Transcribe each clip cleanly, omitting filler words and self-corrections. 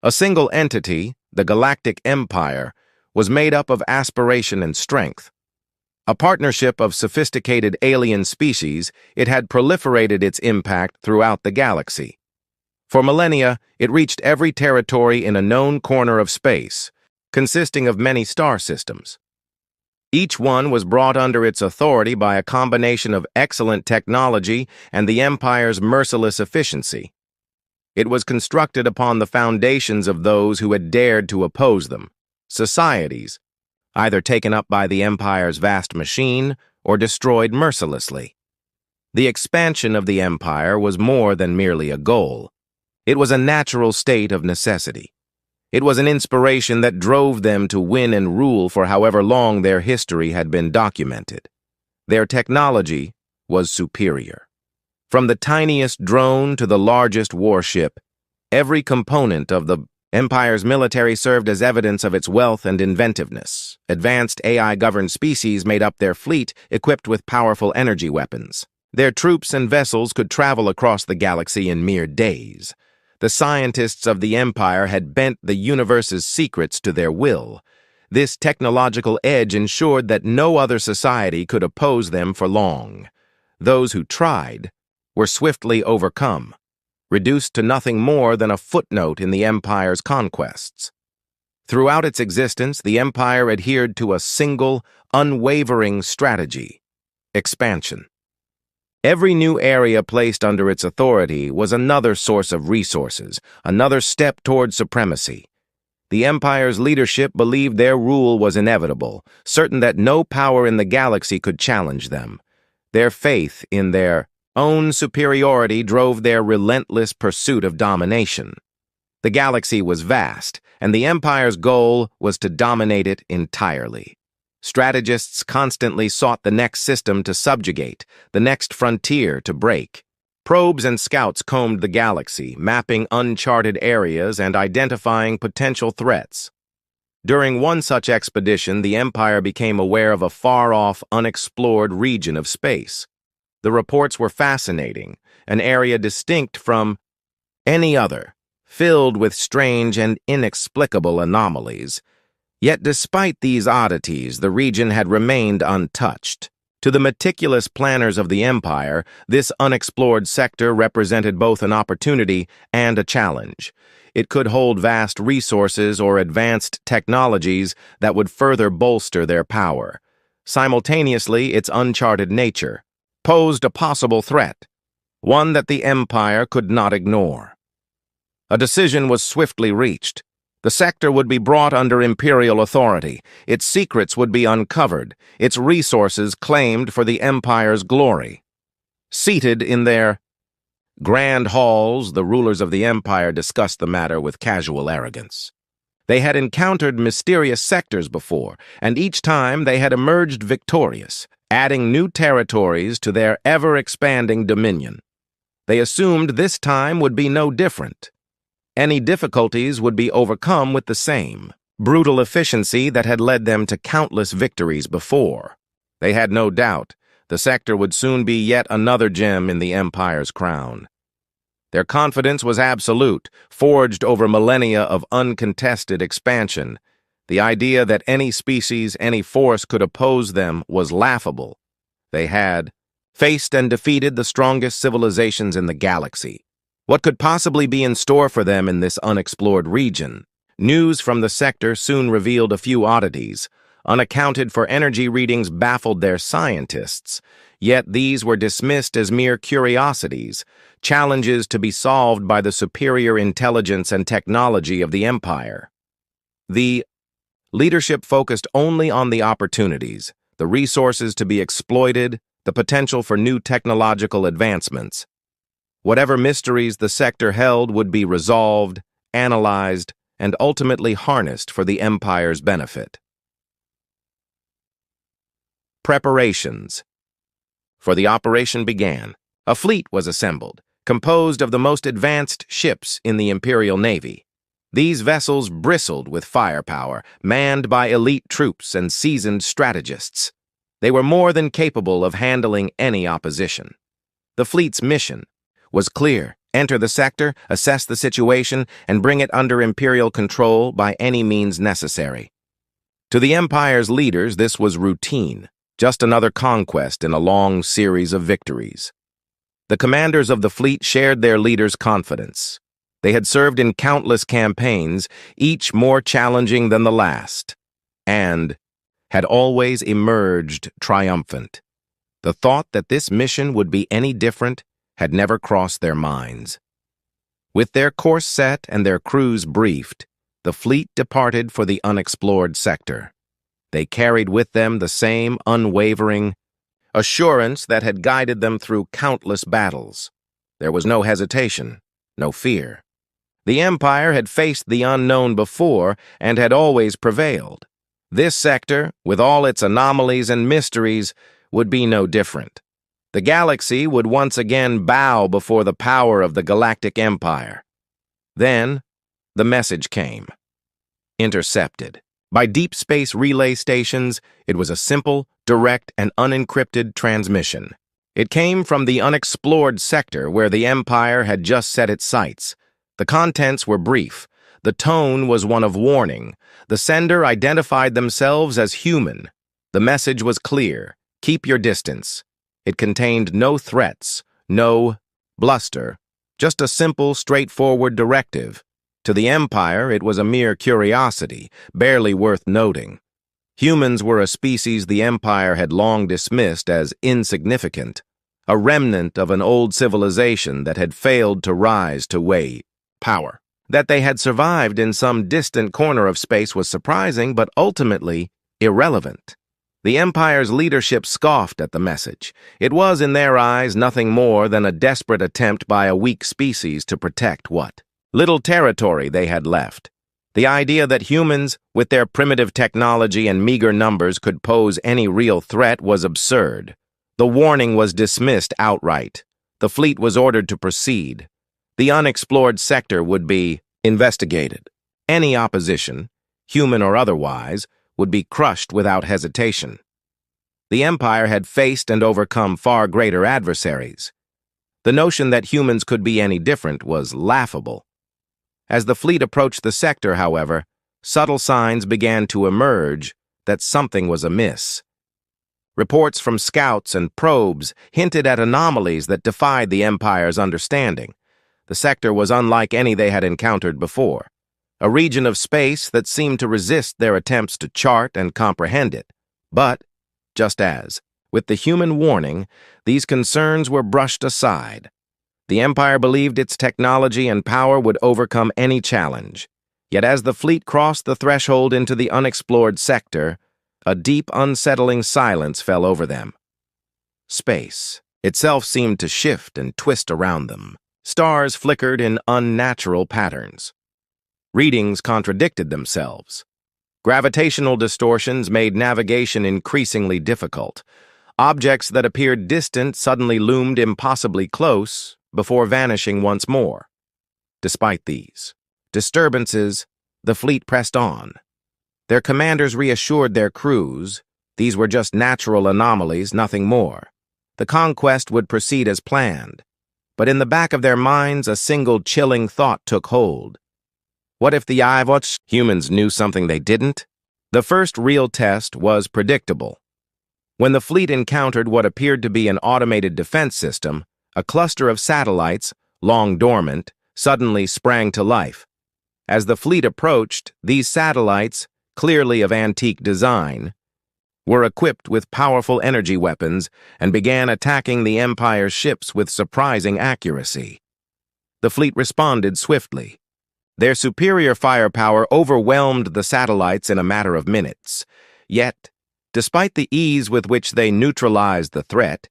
A single entity, the Galactic Empire, was made up of aspiration and strength. A partnership of sophisticated alien species, it had proliferated its impact throughout the galaxy. For millennia, it reached every territory in a known corner of space, consisting of many star systems. Each one was brought under its authority by a combination of excellent technology and the Empire's merciless efficiency. It was constructed upon the foundations of those who had dared to oppose them, societies, either taken up by the Empire's vast machine or destroyed mercilessly. The expansion of the Empire was more than merely a goal. It was a natural state of necessity. It was an inspiration that drove them to win and rule for however long their history had been documented. Their technology was superior. From the tiniest drone to the largest warship, every component of the Empire's military served as evidence of its wealth and inventiveness. Advanced AI-governed species made up their fleet, equipped with powerful energy weapons. Their troops and vessels could travel across the galaxy in mere days. The scientists of the Empire had bent the universe's secrets to their will. This technological edge ensured that no other society could oppose them for long. Those who tried were swiftly overcome, reduced to nothing more than a footnote in the Empire's conquests. Throughout its existence, the Empire adhered to a single, unwavering strategy: expansion. Every new area placed under its authority was another source of resources, another step toward supremacy. The Empire's leadership believed their rule was inevitable, certain that no power in the galaxy could challenge them. Their faith in their own superiority drove their relentless pursuit of domination. The galaxy was vast, and the Empire's goal was to dominate it entirely. Strategists constantly sought the next system to subjugate, the next frontier to break. Probes and scouts combed the galaxy, mapping uncharted areas and identifying potential threats. During one such expedition, the Empire became aware of a far-off, unexplored region of space. The reports were fascinating, an area distinct from any other, filled with strange and inexplicable anomalies. Yet despite these oddities, the region had remained untouched. To the meticulous planners of the Empire, this unexplored sector represented both an opportunity and a challenge. It could hold vast resources or advanced technologies that would further bolster their power. Simultaneously, its uncharted nature posed a possible threat, one that the Empire could not ignore. A decision was swiftly reached. The sector would be brought under Imperial authority, its secrets would be uncovered, its resources claimed for the Empire's glory. Seated in their grand halls, the rulers of the Empire discussed the matter with casual arrogance. They had encountered mysterious sectors before, and each time they had emerged victorious, adding new territories to their ever-expanding dominion. They assumed this time would be no different. Any difficulties would be overcome with the same brutal efficiency that had led them to countless victories before. They had no doubt the sector would soon be yet another gem in the Empire's crown. Their confidence was absolute, forged over millennia of uncontested expansion. The idea that any species, any force could oppose them was laughable. They had faced and defeated the strongest civilizations in the galaxy. What could possibly be in store for them in this unexplored region? News from the sector soon revealed a few oddities. Unaccounted-for energy readings baffled their scientists, yet these were dismissed as mere curiosities, challenges to be solved by the superior intelligence and technology of the Empire. The leadership focused only on the opportunities, the resources to be exploited, the potential for new technological advancements. Whatever mysteries the sector held would be resolved, analyzed, and ultimately harnessed for the Empire's benefit. Preparations. For the operation began. A fleet was assembled, composed of the most advanced ships in the Imperial Navy. These vessels bristled with firepower, manned by elite troops and seasoned strategists. They were more than capable of handling any opposition. The fleet's mission was clear: Enter the sector, assess the situation, and bring it under Imperial control by any means necessary. To the Empire's leaders, this was routine, just another conquest in a long series of victories. The commanders of the fleet shared their leaders' confidence. They had served in countless campaigns, each more challenging than the last, and had always emerged triumphant. The thought that this mission would be any different had never crossed their minds. With their course set and their crews briefed, the fleet departed for the unexplored sector. They carried with them the same unwavering assurance that had guided them through countless battles. There was no hesitation, no fear. The Empire had faced the unknown before and had always prevailed. This sector, with all its anomalies and mysteries, would be no different. The galaxy would once again bow before the power of the Galactic Empire. Then, the message came. Intercepted. By deep space relay stations, it was a simple, direct, and unencrypted transmission. It came from the unexplored sector where the Empire had just set its sights. The contents were brief. The tone was one of warning. The sender identified themselves as human. The message was clear. Keep your distance. It contained no threats, no bluster, just a simple, straightforward directive. To the Empire, it was a mere curiosity, barely worth noting. Humans were a species the Empire had long dismissed as insignificant, a remnant of an old civilization that had failed to rise to power. That they had survived in some distant corner of space was surprising, but ultimately irrelevant. The Empire's leadership scoffed at the message. It was, in their eyes, nothing more than a desperate attempt by a weak species to protect what little territory they had left. The idea that humans, with their primitive technology and meager numbers, could pose any real threat was absurd. The warning was dismissed outright. The fleet was ordered to proceed. The unexplored sector would be investigated. Any opposition, human or otherwise, would be crushed without hesitation. The Empire had faced and overcome far greater adversaries. The notion that humans could be any different was laughable. As the fleet approached the sector, however, subtle signs began to emerge that something was amiss. Reports from scouts and probes hinted at anomalies that defied the Empire's understanding. The sector was unlike any they had encountered before, a region of space that seemed to resist their attempts to chart and comprehend it. But, just as, with the human warning, these concerns were brushed aside. The Empire believed its technology and power would overcome any challenge. Yet as the fleet crossed the threshold into the unexplored sector, a deep, unsettling silence fell over them. Space itself seemed to shift and twist around them. Stars flickered in unnatural patterns. Readings contradicted themselves. Gravitational distortions made navigation increasingly difficult. Objects that appeared distant suddenly loomed impossibly close before vanishing once more. Despite these disturbances, the fleet pressed on. Their commanders reassured their crews these were just natural anomalies, nothing more. The conquest would proceed as planned. But in the back of their minds, a single chilling thought took hold. What if the HFY humans knew something they didn't? The first real test was predictable. When the fleet encountered what appeared to be an automated defense system, a cluster of satellites, long dormant, suddenly sprang to life. As the fleet approached, these satellites, clearly of antique design, were equipped with powerful energy weapons and began attacking the Empire's ships with surprising accuracy. The fleet responded swiftly. Their superior firepower overwhelmed the satellites in a matter of minutes. Yet, despite the ease with which they neutralized the threat,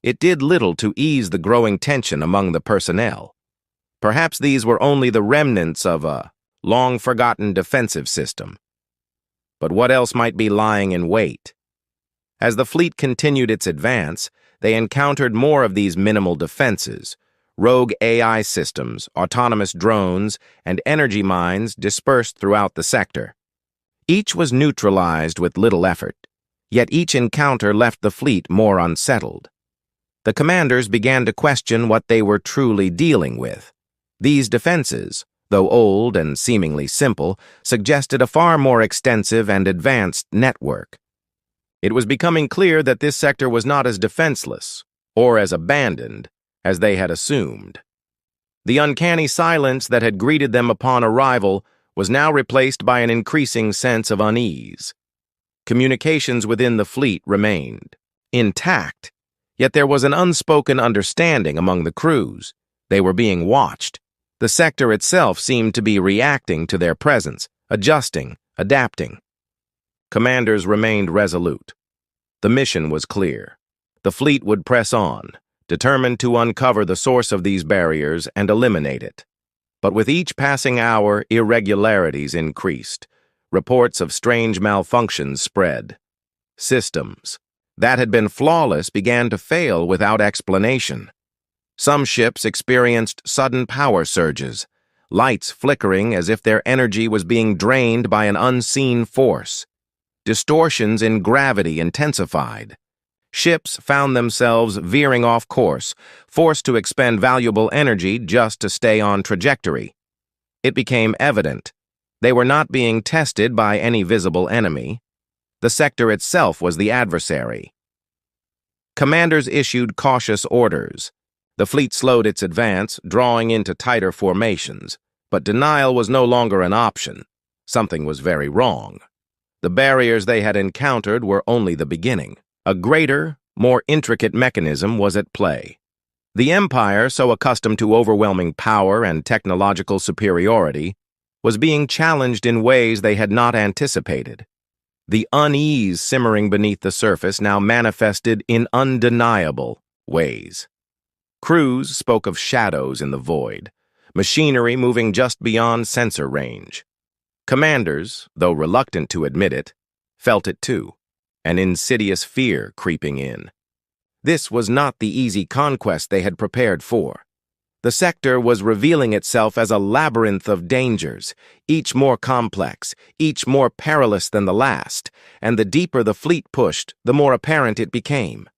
it did little to ease the growing tension among the personnel. Perhaps these were only the remnants of a long-forgotten defensive system. But what else might be lying in wait? As the fleet continued its advance, they encountered more of these minimal defenses, rogue AI systems, autonomous drones, and energy mines dispersed throughout the sector. Each was neutralized with little effort, yet each encounter left the fleet more unsettled. The commanders began to question what they were truly dealing with. These defenses, though old and seemingly simple, suggested a far more extensive and advanced network. It was becoming clear that this sector was not as defenseless, or as abandoned, as they had assumed. The uncanny silence that had greeted them upon arrival was now replaced by an increasing sense of unease. Communications within the fleet remained intact, yet there was an unspoken understanding among the crews. They were being watched. The sector itself seemed to be reacting to their presence, adjusting, adapting. Commanders remained resolute. The mission was clear. The fleet would press on, determined to uncover the source of these barriers and eliminate it. But with each passing hour, irregularities increased. Reports of strange malfunctions spread. Systems that had been flawless began to fail without explanation. Some ships experienced sudden power surges, lights flickering as if their energy was being drained by an unseen force. Distortions in gravity intensified. Ships found themselves veering off course, forced to expend valuable energy just to stay on trajectory. It became evident they were not being tested by any visible enemy. The sector itself was the adversary. Commanders issued cautious orders. The fleet slowed its advance, drawing into tighter formations, but denial was no longer an option. Something was very wrong. The barriers they had encountered were only the beginning. A greater, more intricate mechanism was at play. The Empire, so accustomed to overwhelming power and technological superiority, was being challenged in ways they had not anticipated. The unease simmering beneath the surface now manifested in undeniable ways. Crews spoke of shadows in the void, machinery moving just beyond sensor range. Commanders, though reluctant to admit it, felt it too, an insidious fear creeping in. This was not the easy conquest they had prepared for. The sector was revealing itself as a labyrinth of dangers, each more complex, each more perilous than the last, and the deeper the fleet pushed, the more apparent it became.